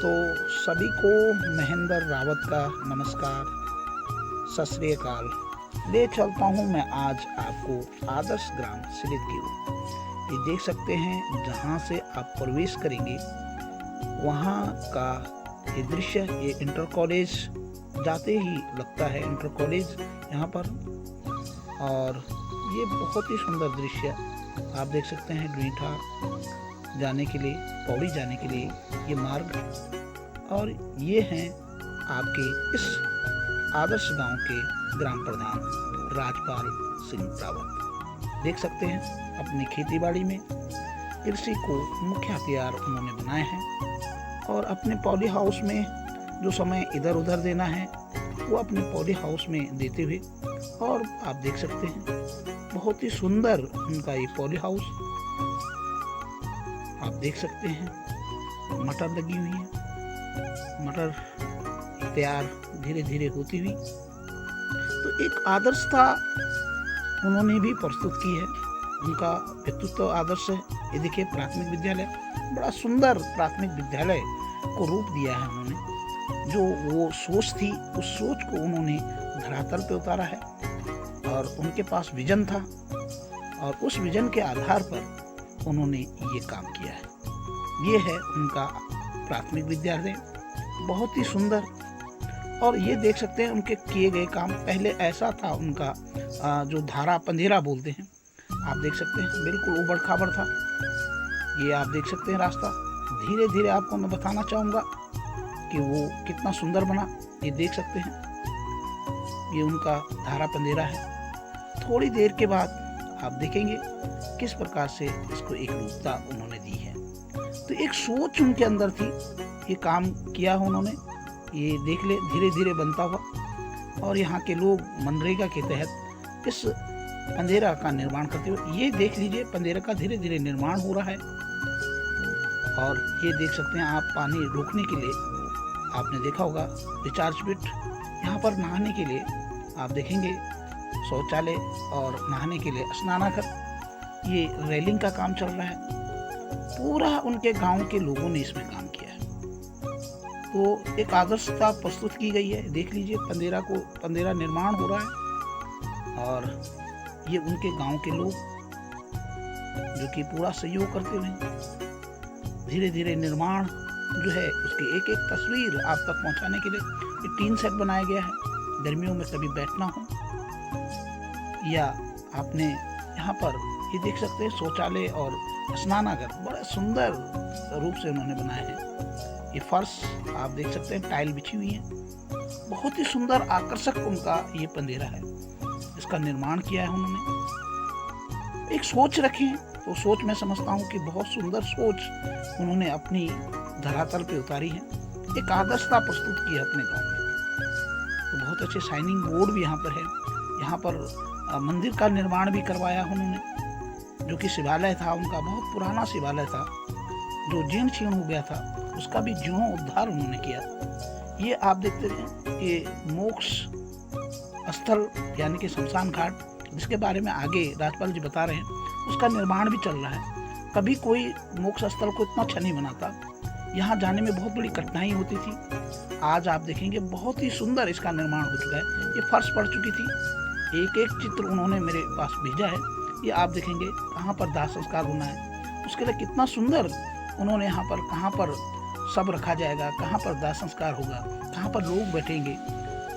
तो सभी को महेंद्र रावत का नमस्कार, सत श्री अकाल। ले चलता हूँ मैं आज आपको आदर्श ग्राम सिलित की ओर। ये देख सकते हैं जहाँ से आप प्रवेश करेंगे वहाँ का ये दृश्य, ये इंटर कॉलेज जाते ही लगता है इंटर कॉलेज यहाँ पर। और ये बहुत ही सुंदर दृश्य आप देख सकते हैं। डुईठा जाने के लिए, पौड़ी जाने के लिए ये मार्ग, और ये हैं आपके इस आदर्श गांव के ग्राम प्रधान राजपाल सिंह रावत। देख सकते हैं अपनी खेतीबाड़ी में कृषि को मुख्य हथियार उन्होंने बनाए हैं, और अपने पॉली हाउस में जो समय इधर उधर देना है वो अपने पॉली हाउस में देते हुए, और आप देख सकते हैं बहुत ही सुंदर उनका ये पॉली हाउस आप देख सकते हैं। मटर लगी हुई है, मटर तैयार धीरे धीरे होती हुई। तो एक आदर्शता उन्होंने भी प्रस्तुत की है, उनका व्यक्तित्व आदर्श है। ये देखिए प्राथमिक विद्यालय, बड़ा सुंदर प्राथमिक विद्यालय को रूप दिया है उन्होंने। जो वो सोच थी उस सोच को उन्होंने धरातल पे उतारा है, और उनके पास विजन था, और उस विजन के आधार पर उन्होंने ये काम किया है। ये है उनका प्राथमिक विद्यालय, बहुत ही सुंदर। और ये देख सकते हैं उनके किए गए काम। पहले ऐसा था उनका जो धारा पंधेरा बोलते हैं, आप देख सकते हैं बिल्कुल उबड़ खाबड़ था। ये आप देख सकते हैं रास्ता। धीरे धीरे आपको मैं बताना चाहूँगा कि वो कितना सुंदर बना। ये देख सकते हैं ये उनका धारा पंधेरा है। थोड़ी देर के बाद आप देखेंगे किस प्रकार से इसको एक रूपता उन्होंने दी है। तो एक सोच उनके अंदर थी, ये काम किया उन्होंने। ये देख ले धीरे धीरे बनता हुआ, और यहाँ के लोग मनरेगा के तहत इस पंधेरा का निर्माण करते हुए, ये देख लीजिए पंधेरा का धीरे धीरे निर्माण हो रहा है। और ये देख सकते हैं आप पानी रोकने के लिए, आपने देखा होगा रिचार्ज पिट, यहाँ पर नहाने के लिए आप देखेंगे शौचालय, और नहाने के लिए स्नानागार, ये रेलिंग का काम चल रहा है। पूरा उनके गांव के लोगों ने इसमें काम किया है। तो एक आदर्शता प्रस्तुत की गई है। देख लीजिए पंधेरा निर्माण हो रहा है, और ये उनके गांव के लोग जो कि पूरा सहयोग करते हुए धीरे धीरे निर्माण जो है उसकी एक एक तस्वीर आप तक पहुंचाने के लिए ये टीन सेट बनाया गया है। गर्मियों में कभी बैठना हो, या आपने यहाँ पर ये देख सकते हैं शौचालय और स्नानागार बड़ा सुंदर रूप से उन्होंने बनाए हैं। ये फर्श आप देख सकते हैं टाइल बिछी हुई है। बहुत ही सुंदर आकर्षक उनका ये पंधेरा है, इसका निर्माण किया है उन्होंने। एक सोच रखी है, तो सोच मैं समझता हूँ कि बहुत सुंदर सोच उन्होंने अपनी धरातल पे उतारी है। एक आदर्शता प्रस्तुत की है अपने गाँव में। तो बहुत अच्छे साइनिंग बोर्ड भी यहाँ पर है। यहाँ पर मंदिर का निर्माण भी करवाया उन्होंने, जो कि शिवालय था उनका, बहुत पुराना शिवालय था जो जीर्ण शीर्ण हो गया था, उसका भी जीर्णोद्धार उन्होंने किया। ये आप देखते हैं ये मोक्ष स्थल यानी कि शमशान घाट, जिसके बारे में आगे राजपाल जी बता रहे हैं, उसका निर्माण भी चल रहा है। कभी कोई मोक्ष स्थल को इतना अच्छा नहीं बनाता, यहाँ जाने में बहुत बड़ी कठिनाई होती थी। आज आप देखेंगे बहुत ही सुंदर इसका निर्माण हो चुका है। ये फर्श पड़ चुकी थी। एक एक चित्र उन्होंने मेरे पास भेजा है। ये आप देखेंगे कहाँ पर दाह संस्कार होना है, उसके लिए कितना सुंदर उन्होंने यहाँ पर, कहाँ पर सब रखा जाएगा, कहाँ पर दाह संस्कार होगा, कहाँ पर लोग बैठेंगे,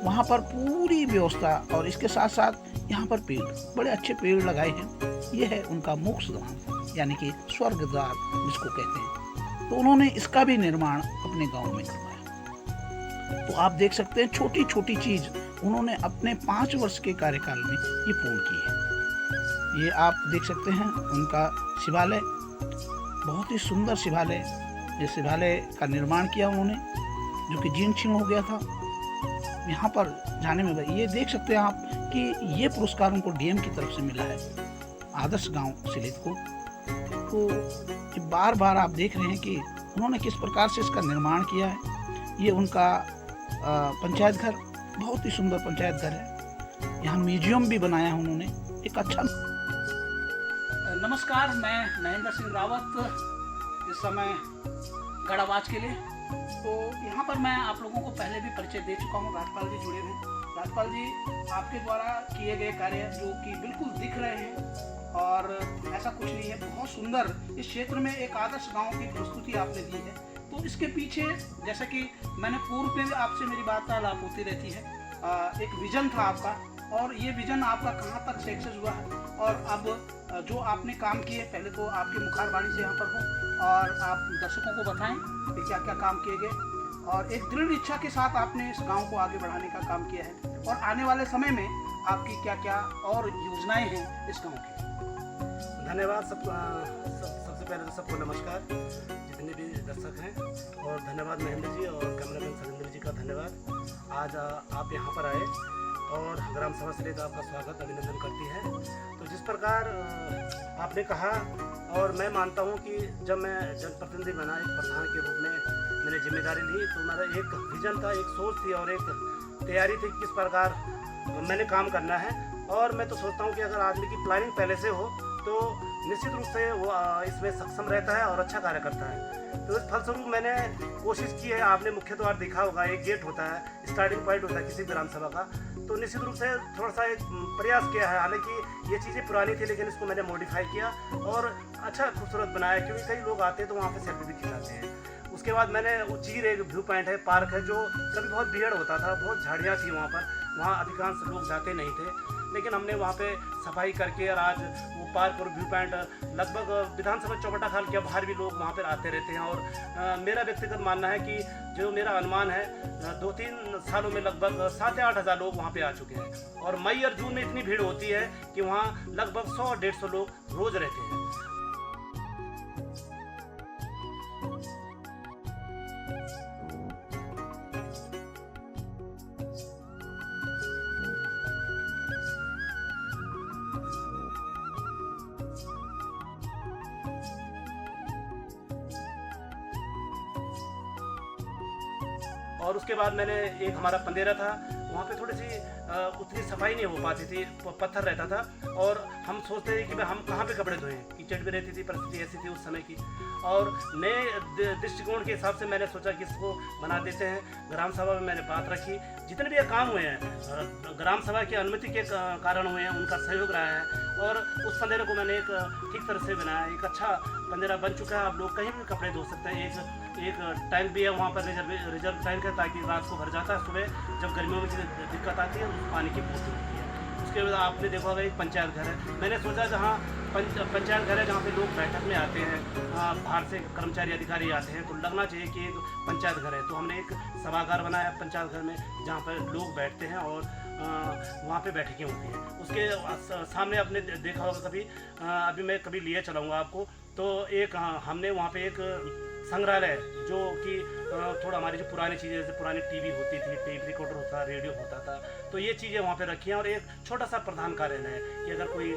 वहाँ पर पूरी व्यवस्था। और इसके साथ साथ यहाँ पर पेड़, बड़े अच्छे पेड़ लगाए हैं। ये है उनका मोक्ष धाम यानी कि स्वर्ग द्वार जिसको कहते हैं। तो उन्होंने इसका भी निर्माण अपने गाँव में करवाया। तो आप देख सकते हैं छोटी छोटी चीज उन्होंने अपने 5 वर्ष के कार्यकाल में ये पूर्ण की है। ये आप देख सकते हैं उनका शिवालय, बहुत ही सुंदर शिवालय। ये शिवालय का निर्माण किया उन्होंने, जो कि जीर्ण शीर्ण हो गया था। यहाँ पर जाने में ये देख सकते हैं आप कि ये पुरस्कार उनको डीएम की तरफ से मिला है, आदर्श गांव सिलित को। तो बार बार आप देख रहे हैं कि उन्होंने किस प्रकार से इसका निर्माण किया है। ये उनका पंचायत घर, बहुत ही सुंदर पंचायत घर है। यहाँ म्यूजियम भी बनाया है उन्होंने, एक अच्छा। नमस्कार, मैं महेंद्र सिंह रावत इस समय गढ़ के लिए। तो यहाँ पर मैं आप लोगों को पहले भी परिचय दे चुका हूँ। राजपाल जी जुड़े हैं। राजपाल जी, आपके द्वारा किए गए कार्य जो कि बिल्कुल दिख रहे हैं और ऐसा कुछ नहीं है, बहुत सुंदर इस क्षेत्र में एक आदर्श गांव की प्रस्तुति आपने दी है। तो इसके पीछे, जैसा कि मैंने पूर्व में आपसे मेरी वार्तालाप होती रहती है, एक विजन था आपका, और ये विजन आपका कहाँ तक सक्सेस हुआ है, और अब जो आपने काम किए, पहले तो आपके मुखार वाणी से यहाँ पर हो और आप दर्शकों को बताएं कि क्या क्या काम किए गए, और एक दृढ़ इच्छा के साथ आपने इस गांव को आगे बढ़ाने का काम किया है, और आने वाले समय में आपकी क्या क्या और योजनाएं हैं इस गांव की। धन्यवाद। सबसे पहले तो सबको नमस्कार, जितने भी दर्शक हैं, और धन्यवाद महेंद्र जी और कैमरामैन सरिंदर जी का धन्यवाद। आज आप यहाँ पर आए और ग्राम सभा से लेकर आपका स्वागत अभिनंदन करती है। तो जिस प्रकार आपने कहा, और मैं मानता हूँ कि जब मैं जनप्रतिनिधि बना, एक प्रधान के रूप में मैंने जिम्मेदारी ली, तो मेरा एक विजन था, एक सोच थी और एक तैयारी थी किस प्रकार मैंने काम करना है। और मैं तो सोचता हूँ कि अगर आदमी की प्लानिंग पहले से हो तो निश्चित रूप से वो इसमें सक्षम रहता है और अच्छा कार्य करता है। तो इस फलस्वरूप मैंने कोशिश की है। आपने मुख्य द्वार देखा होगा, एक गेट होता है, स्टार्टिंग पॉइंट होता है किसी ग्राम सभा का। तो निश्चित रूप से थोड़ा सा एक प्रयास किया है। हालांकि ये चीज़ें पुरानी थी, लेकिन इसको मैंने मॉडिफाई किया और अच्छा खूबसूरत बनाया, क्योंकि कई लोग आते हैं तो वहाँ पे सेल्फी भी खिंचाते हैं। उसके बाद मैंने उचीर एक व्यू पॉइंट है, पार्क है, जो कभी बहुत भीड़ होता था, बहुत झाड़ियाँ थी वहाँ पर, वहाँ अधिकांश लोग जाते नहीं थे, लेकिन हमने वहाँ पे सफाई करके और आज वो पार्क और व्यू पॉइंट लगभग विधानसभा चौबटा खाल के बाहर भी लोग वहाँ पर आते रहते हैं। और मेरा व्यक्तिगत मानना है कि जो मेरा अनुमान है, 2-3 सालों में लगभग 7 या 8 हज़ार लोग वहाँ पे आ चुके हैं। और मई और जून में इतनी भीड़ होती है कि वहाँ लगभग 100-150 लोग रोज़ रहते हैं। और उसके बाद मैंने एक हमारा पंदेरा था, वहाँ पे थोड़ी सी उतनी सफाई नहीं हो पाती थी, पत्थर रहता था, और हम सोचते थे कि भाई हम कहाँ पे कपड़े धोएं, कीचड़ भी रहती थी, परिस्थिति ऐसी थी उस समय की। और नए दृष्टिकोण के हिसाब से मैंने सोचा कि इसको बना देते हैं। ग्राम सभा में मैंने बात रखी, जितने भी ये काम हुए हैं ग्राम सभा की अनुमति के कारण हुए हैं, उनका सहयोग रहा है, और उस पंदेरे को मैंने एक ठीक तरह से बनाया। एक अच्छा पंदेरा बन चुका है, आप लोग कहीं भी कपड़े धो सकते हैं। एक टैंक भी है वहाँ पर, रिजर्व टैंक है, ताकि रात को भर जाता है, सुबह जब गर्मियों में दिक्कत आती है उस पानी की पूर्ति होती है। उसके बाद आपने देखा होगा एक पंचायत घर है। मैंने सोचा जहाँ पंचायत घर है, जहाँ पे लोग बैठक में आते हैं, बाहर से कर्मचारी अधिकारी आते हैं, तो लगना चाहिए कि एक पंचायत घर है। तो हमने एक सभागार बनाया पंचायत घर में, जहाँ पर लोग बैठते हैं और वहाँ पे बैठकें होती हैं। उसके सामने आपने देखा होगा कभी, अभी मैं कभी लिए चलाऊँगा आपको, तो एक हमने वहाँ पे एक संग्रहालय, जो कि थोड़ा हमारी जो पुरानी चीज़ें, जैसे पुरानी टीवी होती थी, टेप रिकॉर्डर होता, रेडियो होता था, तो ये चीज़ें वहाँ पे रखी हैं। और एक छोटा सा प्रधान कार्यालय है कि अगर कोई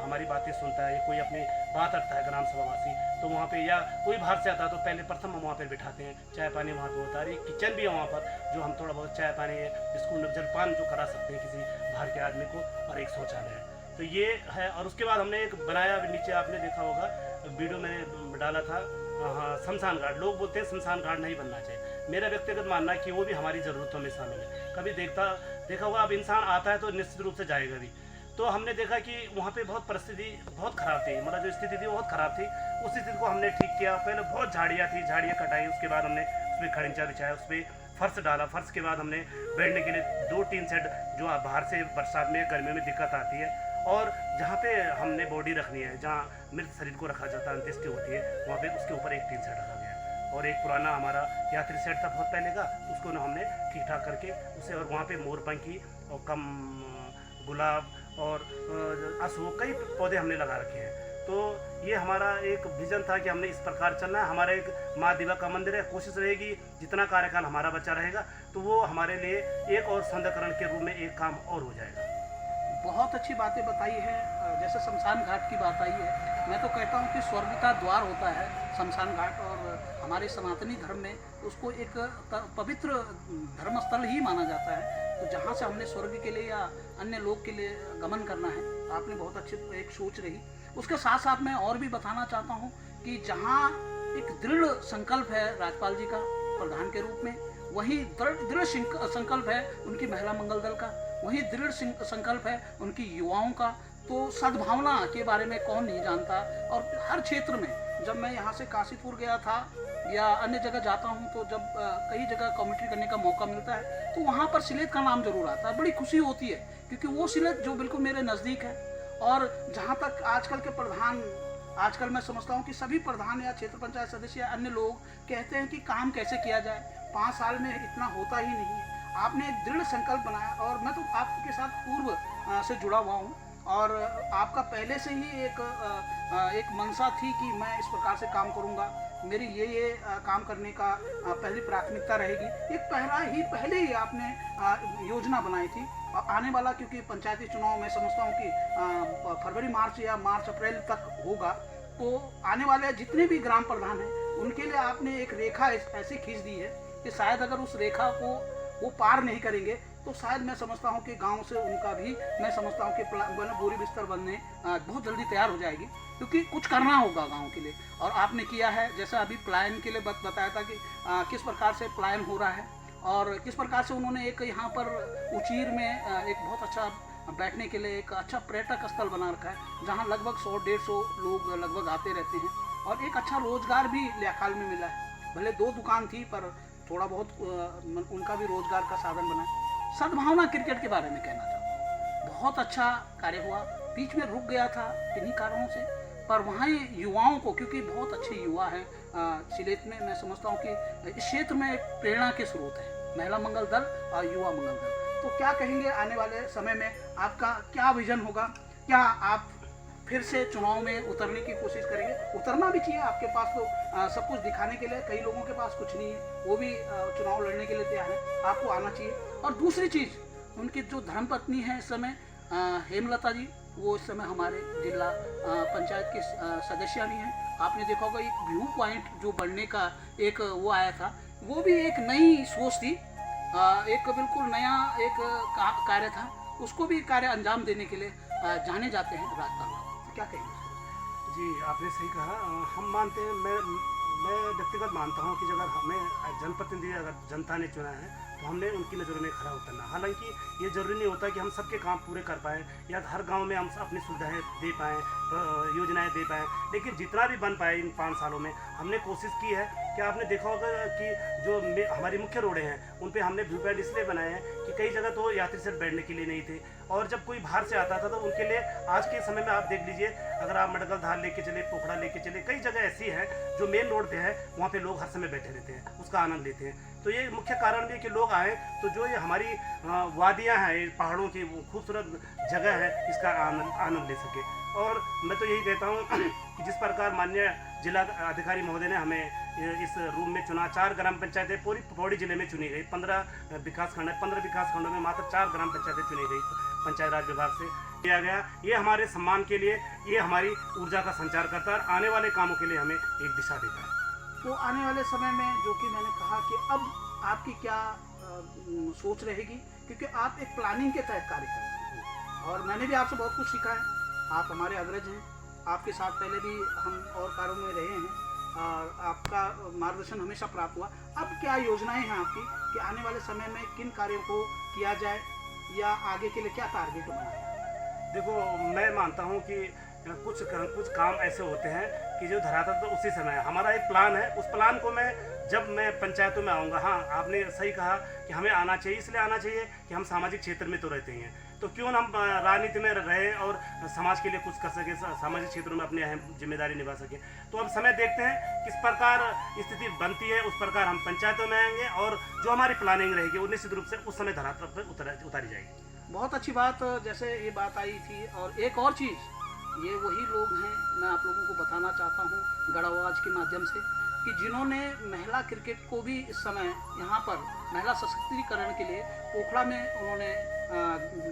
हमारी बातें सुनता है या कोई अपनी बात रखता है ग्राम सभावासी, तो वहाँ पे, या कोई बाहर से आता है, तो पहले प्रथम हम वहाँ पर बिठाते हैं, चाय पानी वहाँ पर होता है। एक किचन भी है वहाँ पर, जो हम थोड़ा बहुत चाय पानी, बिस्कुट, जलपान जो करा सकते हैं किसी बाहर के आदमी को, और एक शौचालय है। तो ये है। और उसके बाद हमने एक बनाया, नीचे आपने देखा होगा, वीडियो में डाला था, हाँ, शमशान घाट। लोग बोलते हैं शमशान घाट नहीं बनना चाहिए। मेरा व्यक्तिगत मानना है कि वो भी हमारी ज़रूरतों में शामिल है। कभी देखा होगा, अब इंसान आता है तो निश्चित रूप से जाएगा भी। तो हमने देखा कि वहाँ पे बहुत परिस्थिति बहुत ख़राब थी, मतलब जो स्थिति थी बहुत ख़राब थी। उस स्थिति को हमने ठीक किया। पहले बहुत झाड़ियाँ थी, झाड़ियाँ कटाई, उसके बाद हमने उसमें खड़ंचा बिछाया, उस पर फर्श डाला। फर्श के बाद हमने बैठने के लिए 2 टीन सेट, जो बाहर से बरसात में गर्मियों में दिक्कत आती है, और जहाँ पे हमने बॉडी रखनी है, जहाँ मृत शरीर को रखा जाता है, अंत्येष्टि होती है, वहाँ पे उसके ऊपर एक टीन सेट रखा गया। और एक पुराना हमारा यात्री सेट था बहुत पहले का, उसको ना हमने ठीक ठाक करके उसे, और वहाँ पे मोरपंखी और कम गुलाब और अशोक, कई पौधे हमने लगा रखे हैं। तो ये हमारा एक विजन था कि हमने इस प्रकार चलना है। हमारा एक माँ दिवा का मंदिर है। कोशिश रहेगी जितना कार्यकाल हमारा बचा रहेगा, तो वो हमारे लिए एक और सौंदर्यकरण के रूप में एक काम और हो जाएगा। बहुत अच्छी बातें बताई है। जैसे शमशान घाट की बात आई है, मैं तो कहता हूँ कि स्वर्ग का द्वार होता है शमशान घाट, और हमारे सनातनी धर्म में उसको एक पवित्र धर्मस्थल ही माना जाता है। तो जहाँ से हमने स्वर्ग के लिए या अन्य लोक के लिए गमन करना है, आपने बहुत अच्छी एक सोच रही। उसके साथ साथ मैं और भी बताना चाहता हूँ कि जहाँ एक दृढ़ संकल्प है राज्यपाल जी का प्रधान के रूप में, वही दृढ़ संकल्प है उनकी महिला मंगल दल का, वही दृढ़ संकल्प है उनकी युवाओं का। तो सद्भावना के बारे में कौन नहीं जानता। और हर क्षेत्र में जब मैं यहाँ से काशीपुर गया था या अन्य जगह जाता हूँ तो जब कई जगह कमेंट्री करने का मौका मिलता है तो वहाँ पर सिलेट का नाम जरूर आता है। बड़ी खुशी होती है क्योंकि वो सिलेट जो बिल्कुल मेरे नज़दीक है। और जहाँ तक आजकल के प्रधान, आजकल मैं समझता हूँ कि सभी प्रधान या क्षेत्र पंचायत सदस्य या अन्य लोग कहते हैं कि काम कैसे किया जाए, 5 साल में इतना होता ही नहीं है। आपने एक दृढ़ संकल्प बनाया और मैं तो आपके साथ पूर्व से जुड़ा हुआ हूँ और आपका पहले से ही एक मंशा थी कि मैं इस प्रकार से काम करूँगा, मेरी ये काम करने का पहली प्राथमिकता रहेगी। एक पहले ही आपने योजना बनाई थी। आने वाला क्योंकि पंचायती चुनाव मैं समझता हूँ कि फरवरी मार्च या मार्च अप्रैल तक होगा, तो आने वाले जितने भी ग्राम प्रधान हैं उनके लिए आपने एक रेखा ऐसी खींच दी है कि शायद अगर उस रेखा को वो पार नहीं करेंगे तो शायद मैं समझता हूँ कि गांव से उनका भी मैं समझता हूँ कि बोरी बिस्तर बनने बहुत जल्दी तैयार हो जाएगी, क्योंकि कुछ करना होगा गांव के लिए। और आपने किया है, जैसा अभी पलायन के लिए बताया था कि किस प्रकार से पलायन हो रहा है और किस प्रकार से उन्होंने एक यहाँ पर उचीर में एक बहुत अच्छा बैठने के लिए एक अच्छा पर्यटक स्थल बना रखा है जहाँ लगभग 100-150 लोग लगभग आते रहते हैं और एक अच्छा रोजगार भी लियाखाल में मिला है। भले 2 दुकान थी पर थोड़ा बहुत उनका भी रोजगार का साधन बना। सद्भावना क्रिकेट के बारे में कहना चाहता हूँ, बहुत अच्छा कार्य हुआ, बीच में रुक गया था किन्हीं कारणों से, पर वहाँ युवाओं को, क्योंकि बहुत अच्छे युवा हैं सिलेट में, मैं समझता हूँ कि इस क्षेत्र में एक प्रेरणा के स्रोत है महिला मंगल दल और युवा मंगल दल। तो क्या कहेंगे आने वाले समय में आपका क्या विजन होगा? क्या आप फिर से चुनाव में उतरने की कोशिश करेंगे? उतरना भी चाहिए, आपके पास तो सब कुछ दिखाने के लिए, कई लोगों के पास कुछ नहीं है, वो भी चुनाव लड़ने के लिए तैयार है, आपको आना चाहिए। और दूसरी चीज़, उनकी जो धर्मपत्नी है इस समय हेमलता जी, वो इस समय हमारे जिला पंचायत के सदस्य भी हैं। आपने देखा होगा एक व्यू पॉइंट जो बनने का एक वो आया था, वो भी एक नई सोच थी, एक बिल्कुल नया एक कार्य था, उसको भी कार्य अंजाम देने के लिए जाने जाते हैं राज्यपाल। क्या कहेंगे? जी, आपने सही कहा। हम मानते हैं, मैं व्यक्तिगत मानता हूँ कि अगर हमें जनप्रतिनिधि अगर जनता ने चुना है तो हमने उनकी नज़रों में खरा उतरना। हालांकि ये ज़रूरी नहीं होता कि हम सबके काम पूरे कर पाएँ या हर गांव में हम अपनी सुविधाएं दे पाएँ, योजनाएं दे पाएँ, लेकिन जितना भी बन पाए इन 5 सालों में हमने कोशिश की है। क्या आपने देखा होगा कि जो हमारी मुख्य रोडें हैं उन पे हमने व्यू पॉइंट इसलिए बनाए हैं कि कई जगह तो यात्री सिर्फ बैठने के लिए नहीं थे, और जब कोई बाहर से आता था तो उनके लिए आज के समय में आप देख लीजिए, अगर आप मडगल धार लेके चले, पोखड़ा लेके चले, कई जगह ऐसी है जो मेन रोड पे है, वहाँ पे लोग हर समय बैठे रहते हैं, उसका आनंद लेते हैं। तो ये मुख्य कारण भी है कि लोग आए तो जो ये हमारी वादियाँ हैं, पहाड़ों की खूबसूरत जगह है, इसका आनंद ले सके। और मैं तो यही कहता हूँ कि जिस प्रकार माननीय जिला अधिकारी महोदय ने हमें इस रूम में चुना, 4 ग्राम पंचायतें पूरी पौड़ी जिले में चुनी गई, 15 विकासखंड है, 15 विकासखंडों में मात्र 4 ग्राम पंचायतें चुनी गई पंचायत राज विभाग से किया गया। ये हमारे सम्मान के लिए, ये हमारी ऊर्जा का संचार करता है और आने वाले कामों के लिए हमें एक दिशा देता है। तो आने वाले समय में, जो कि मैंने कहा कि अब आपकी क्या सोच रहेगी, क्योंकि आप एक प्लानिंग के तहत कार्य करते हैं और मैंने भी आपसे बहुत कुछ सीखा है, आप हमारे अग्रज हैं, आपके साथ पहले भी हम और कार्यों में रहे हैं और आपका मार्गदर्शन हमेशा प्राप्त हुआ। अब क्या योजनाएं हैं आपकी कि आने वाले समय में किन कार्यों को किया जाए या आगे के लिए क्या टारगेट बनाया है? देखो, मैं मानता हूँ कि कुछ काम ऐसे होते हैं कि जो धरातल पर उसी समय हमारा एक प्लान है, उस प्लान को जब मैं पंचायतों में आऊँगा, हाँ आपने सही कहा कि हमें आना चाहिए, इसलिए आना चाहिए कि हम सामाजिक क्षेत्र में तो रहते हैं, तो क्यों ना हम राजनीति में रहे और समाज के लिए कुछ कर सके, सामाजिक क्षेत्रों में अपनी अहम जिम्मेदारी निभा सके। तो अब समय देखते हैं किस प्रकार स्थिति बनती है, उस प्रकार हम पंचायतों में आएंगे और जो हमारी प्लानिंग रहेगी वो निश्चित रूप से उस समय धरातल पर उतारी जाएगी। बहुत अच्छी बात, जैसे ये बात आई थी। और एक और चीज़, ये वही लोग हैं, मैं आप लोगों को बताना चाहता हूँ गढ़ आवाज़ के माध्यम से, कि जिन्होंने महिला क्रिकेट को भी इस समय यहाँ पर महिला सशक्तिकरण के लिए पोखड़ा में उन्होंने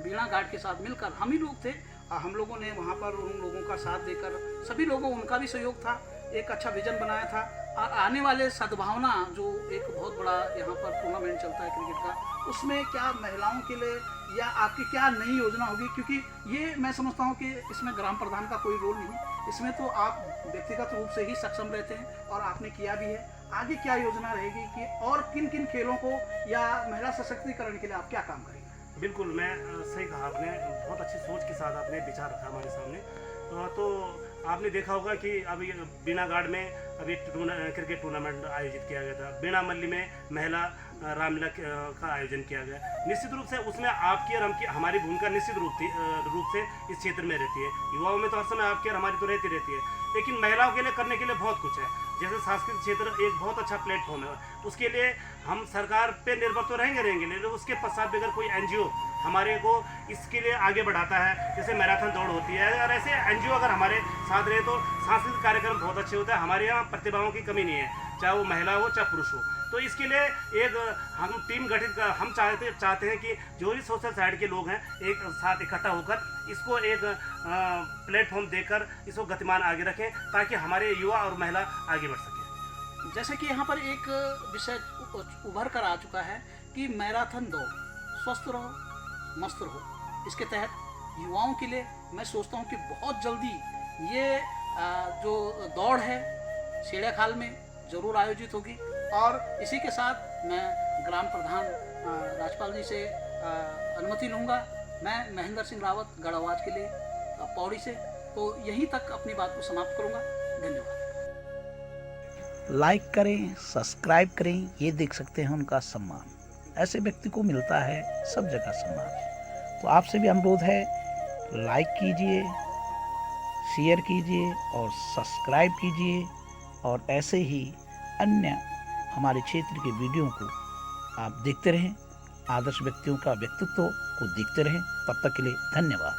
बीणा गार्ड के साथ मिलकर, हम ही लोग थे, हम लोगों ने वहाँ पर उन लोगों का साथ देकर, सभी लोगों उनका भी सहयोग था, एक अच्छा विजन बनाया था। और आने वाले सद्भावना जो एक बहुत बड़ा यहाँ पर टूर्नामेंट चलता है क्रिकेट का, उसमें क्या महिलाओं के लिए या आपकी क्या नई योजना होगी? क्योंकि ये मैं समझता हूँ कि इसमें ग्राम प्रधान का कोई रोल नहीं, इसमें तो आप व्यक्तिगत रूप से ही सक्षम रहते हैं और आपने किया भी है। आगे क्या योजना रहेगी कि और किन किन खेलों को या महिला सशक्तिकरण के लिए आप क्या काम करेंगे? बिल्कुल, मैं सही कहा आपने, बहुत अच्छी सोच के साथ आपने विचार रखा हमारे सामने। तो आपने देखा होगा कि अभी बीना गार्ड में अभी क्रिकेट टूर्नामेंट आयोजित किया गया था। बीना मल्ली में महिला रामलीला का आयोजन किया गया। निश्चित रूप से उसमें आपकी और हमारी भूमिका निश्चित रूप से इस क्षेत्र में रहती है। युवाओं में तो हर समय आपकी और हमारी तो रहती है, लेकिन महिलाओं के लिए करने के लिए बहुत कुछ है। जैसे सांस्कृतिक क्षेत्र एक बहुत अच्छा प्लेटफॉर्म है, उसके लिए हम सरकार पे निर्भर तो रहेंगे लेकिन उसके पश्चात भी अगर कोई एनजीओ हमारे को इसके लिए आगे बढ़ाता है, जैसे मैराथन दौड़ होती है, और ऐसे एनजीओ अगर हमारे साथ रहे तो सांस्कृतिक कार्यक्रम बहुत अच्छे होते हैं। हमारे यहाँ प्रतिभाओं की कमी नहीं है, चाहे वो महिला हो चाहे पुरुष हो। तो इसके लिए एक हम टीम गठित कर, हम चाहते हैं कि जो भी सोशल साइड के लोग हैं एक साथ इकट्ठा होकर इसको एक प्लेटफॉर्म देकर इसको गतिमान आगे रखें, ताकि हमारे युवा और महिला आगे बढ़ सकें। जैसे कि यहाँ पर एक विषय उभर कर आ चुका है कि मैराथन दौड़, स्वस्थ रहो मस्त रहो। इसके तहत युवाओं के लिए मैं सोचता हूँ कि बहुत जल्दी ये जो दौड़ है शेड़ाखाल में ज़रूर आयोजित होगी। और इसी के साथ मैं ग्राम प्रधान राजपाल जी से अनुमति लूँगा। मैं महेंद्र सिंह रावत गढ़वाज के लिए पौड़ी से तो यहीं तक अपनी बात को समाप्त करूँगा। धन्यवाद। लाइक करें, सब्सक्राइब करें, ये देख सकते हैं उनका सम्मान। ऐसे व्यक्ति को मिलता है सब जगह सम्मान। तो आपसे भी अनुरोध है, लाइक कीजिए, शेयर कीजिए और सब्सक्राइब कीजिए, और ऐसे ही अन्य हमारे क्षेत्र के वीडियो को आप देखते रहें। आदर्श व्यक्तियों का व्यक्तित्व को देखते रहें। तब तक के लिए धन्यवाद।